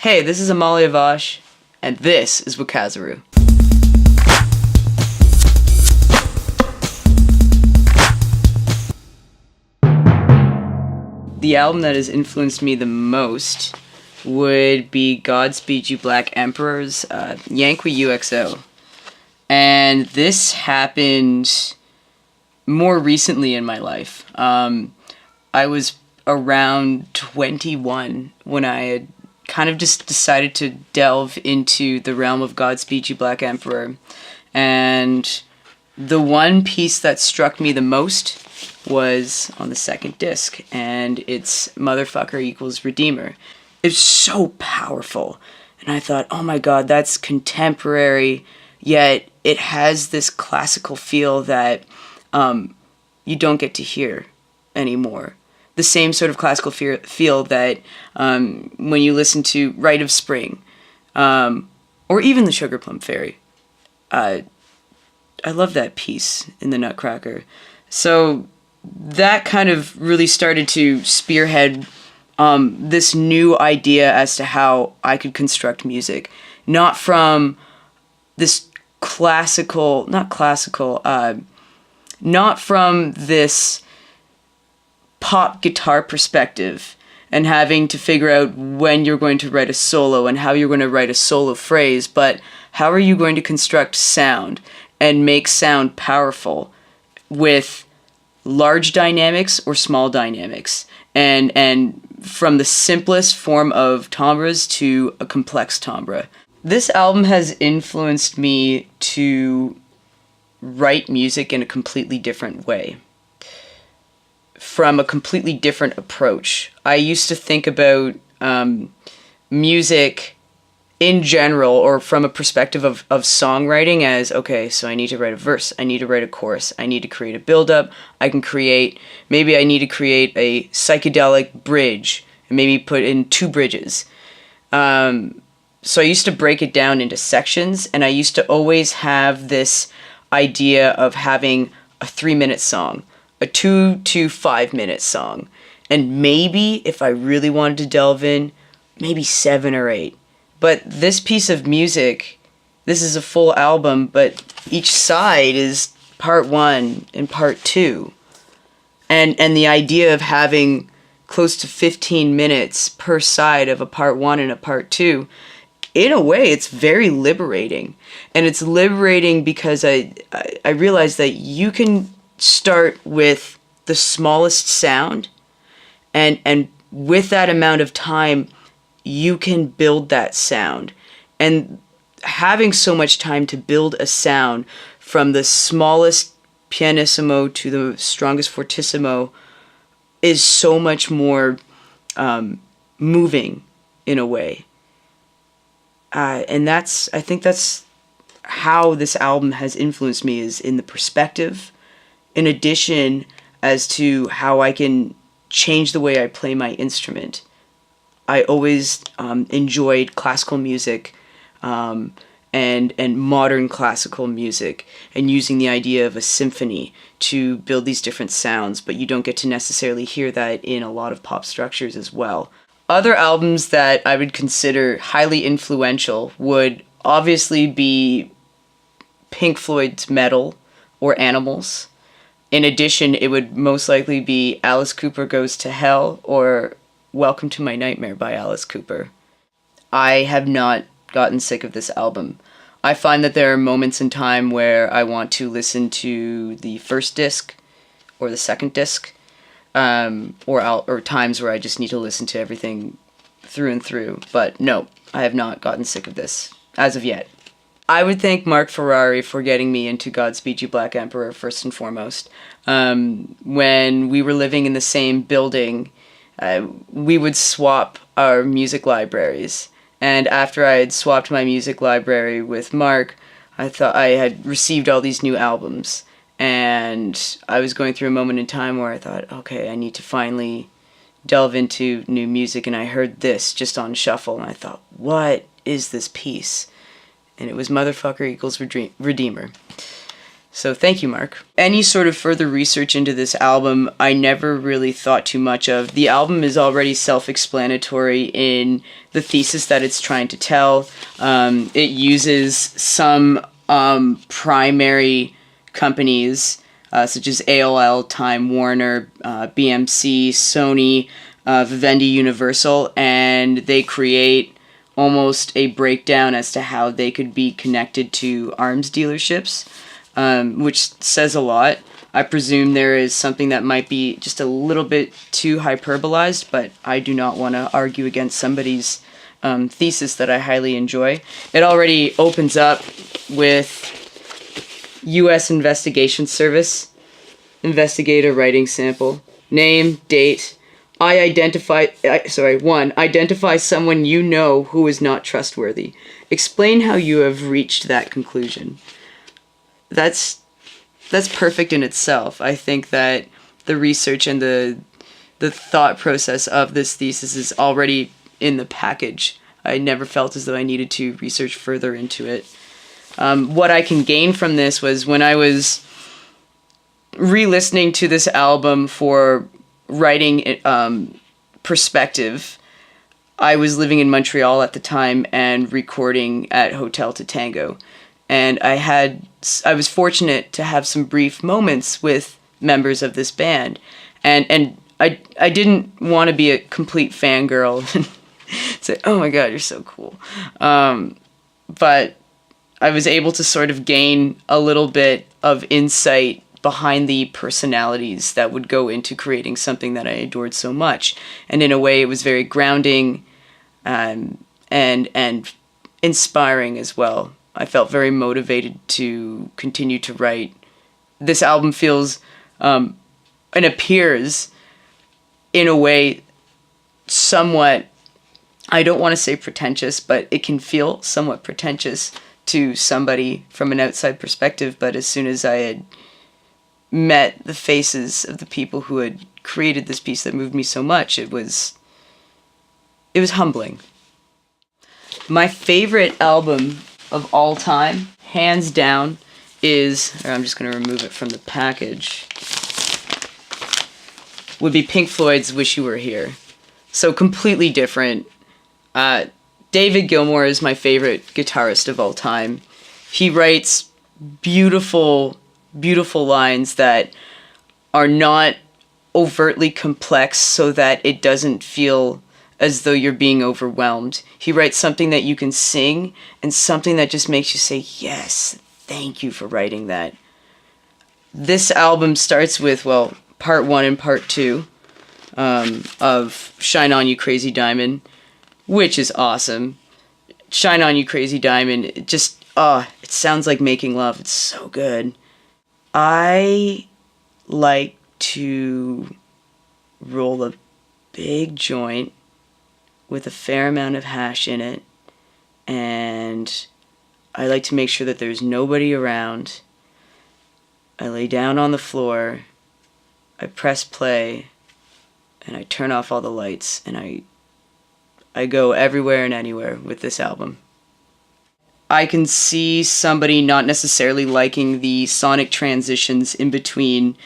Hey, this is Emmalia Vash, and this is Wikazaru. The album that has influenced me the most would be Godspeed, You Black Emperor's Yanqui U.X.O. And this happened more recently in my life. I was around 21 when I had kind of just decided to delve into the realm of Godspeed, You Black Emperor. And the one piece that struck me the most was on the second disc, and it's Motherfucker equals Redeemer. It's so powerful. And I thought, oh my god, that's contemporary, yet it has this classical feel that you don't get to hear anymore. The same sort of classical feel that when you listen to Rite of Spring, or even the Sugar Plum Fairy. I love that piece in the Nutcracker. So that kind of really started to spearhead this new idea as to how I could construct music. Not from this not from this pop guitar perspective and having to figure out when you're going to write a solo and how you're going to write a solo phrase, but how are you going to construct sound and make sound powerful with large dynamics or small dynamics, and from the simplest form of timbres to a complex timbre. This album has influenced me to write music in a completely different way, from a completely different approach. I used to think about music in general, or from a perspective of songwriting as, okay, so I need to write a verse, I need to write a chorus, I need to create a build-up, maybe I need to create a psychedelic bridge, and maybe put in 2 bridges. So I used to break it down into sections, and I used to always have this idea of having a 3-minute song, a 2 to 5 minute song, and maybe, if I really wanted to delve in, maybe 7 or 8. But this piece of music, this is a full album, but each side is part 1 and part 2. And the idea of having close to 15 minutes per side of a part 1 and a part 2, in a way, it's very liberating. And it's liberating because I realized that you can start with the smallest sound, and with that amount of time, you can build that sound. And having so much time to build a sound from the smallest pianissimo to the strongest fortissimo is so much more moving in a way. And I think that's how this album has influenced me, is in the perspective, in addition as to how I can change the way I play my instrument. I always enjoyed classical music and modern classical music, and using the idea of a symphony to build these different sounds, but you don't get to necessarily hear that in a lot of pop structures as well. Other albums that I would consider highly influential would obviously be Pink Floyd's Metal or Animals. In addition, it would most likely be Alice Cooper Goes to Hell or Welcome to My Nightmare by Alice Cooper. I have not gotten sick of this album. I find that there are moments in time where I want to listen to the first disc or the second disc, or times where I just need to listen to everything through and through. But no, I have not gotten sick of this as of yet. I would thank Mark Ferrari for getting me into Godspeed, You Black Emperor first and foremost. When we were living in the same building, we would swap our music libraries. And after I had swapped my music library with Mark, I thought I had received all these new albums. And I was going through a moment in time where I thought, okay, I need to finally delve into new music. And I heard this just on shuffle, and I thought, what is this piece? And it was Motherfucker equals Redeemer. So thank you, Mark. Any sort of further research into this album, I never really thought too much of. The album is already self-explanatory in the thesis that it's trying to tell. It uses some primary companies, such as AOL, Time Warner, BMC, Sony, Vivendi, Universal, and they create almost a breakdown as to how they could be connected to arms dealerships. Which says a lot. I presume there is something that might be just a little bit too hyperbolized, but I do not want to argue against somebody's thesis that I highly enjoy. It already opens up with U.S. Investigation Service, investigator writing sample, name, date. Identify someone you know who is not trustworthy. Explain how you have reached that conclusion. That's perfect in itself. I think that the research and the thought process of this thesis is already in the package. I never felt as though I needed to research further into it. What I can gain from this was when I was re-listening to this album for writing perspective, I was living in Montreal at the time and recording at Hotel to Tango. And I was fortunate to have some brief moments with members of this band. And I didn't want to be a complete fangirl and say, oh my God, you're so cool. But I was able to sort of gain a little bit of insight behind the personalities that would go into creating something that I adored so much. And in a way, it was very grounding and inspiring as well. I felt very motivated to continue to write. This album feels and appears in a way somewhat, I don't want to say pretentious, but it can feel somewhat pretentious to somebody from an outside perspective. But as soon as I had met the faces of the people who had created this piece that moved me so much, it was humbling. My favorite album of all time, hands down, I'm just going to remove it from the package, would be Pink Floyd's Wish You Were Here. So completely different. David Gilmour is my favorite guitarist of all time. He writes beautiful, beautiful lines that are not overtly complex so that it doesn't feel as though you're being overwhelmed. He writes something that you can sing and something that just makes you say, yes, thank you for writing that. This album starts with, part 1 and part 2 of Shine On You Crazy Diamond, which is awesome. Shine On You Crazy Diamond, it sounds like making love. It's so good. I like to roll a big joint with a fair amount of hash in it, and I like to make sure that there's nobody around. I lay down on the floor, I press play, and I turn off all the lights, and I go everywhere and anywhere with this album. I can see somebody not necessarily liking the sonic transitions in between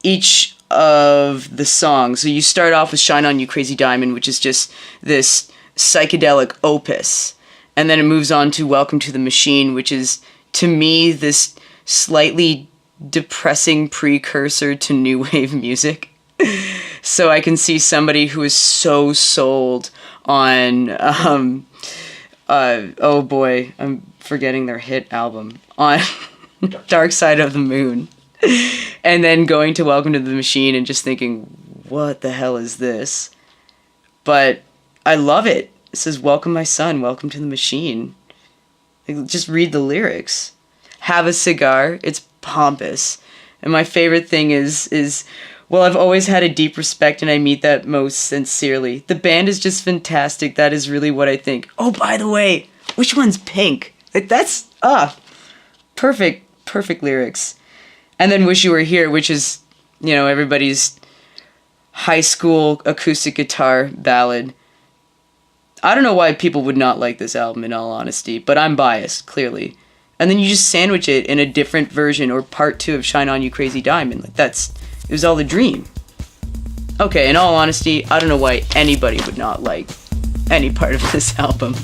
each of the songs. So you start off with Shine On You Crazy Diamond, which is just this psychedelic opus. And then it moves on to Welcome to the Machine, which is, to me, this slightly depressing precursor to new wave music. So I can see somebody who is so sold on, oh boy, I'm forgetting their hit album, on Dark Side of the Moon. And then going to Welcome to the Machine and just thinking, what the hell is this? But I love it. It says, welcome my son, welcome to the machine. Like, just read the lyrics. Have a cigar. It's pompous. And my favorite thing is, I've always had a deep respect and I mean that most sincerely. The band is just fantastic. That is really what I think. Oh, by the way, which one's Pink? Like, that's, perfect lyrics. And then Wish You Were Here, which is, everybody's high school acoustic guitar ballad. I don't know why people would not like this album, in all honesty, but I'm biased, clearly. and then you just sandwich it in a different version or part 2 of Shine On You Crazy Diamond. Like, it was all the dream. Okay, in all honesty, I don't know why anybody would not like any part of this album.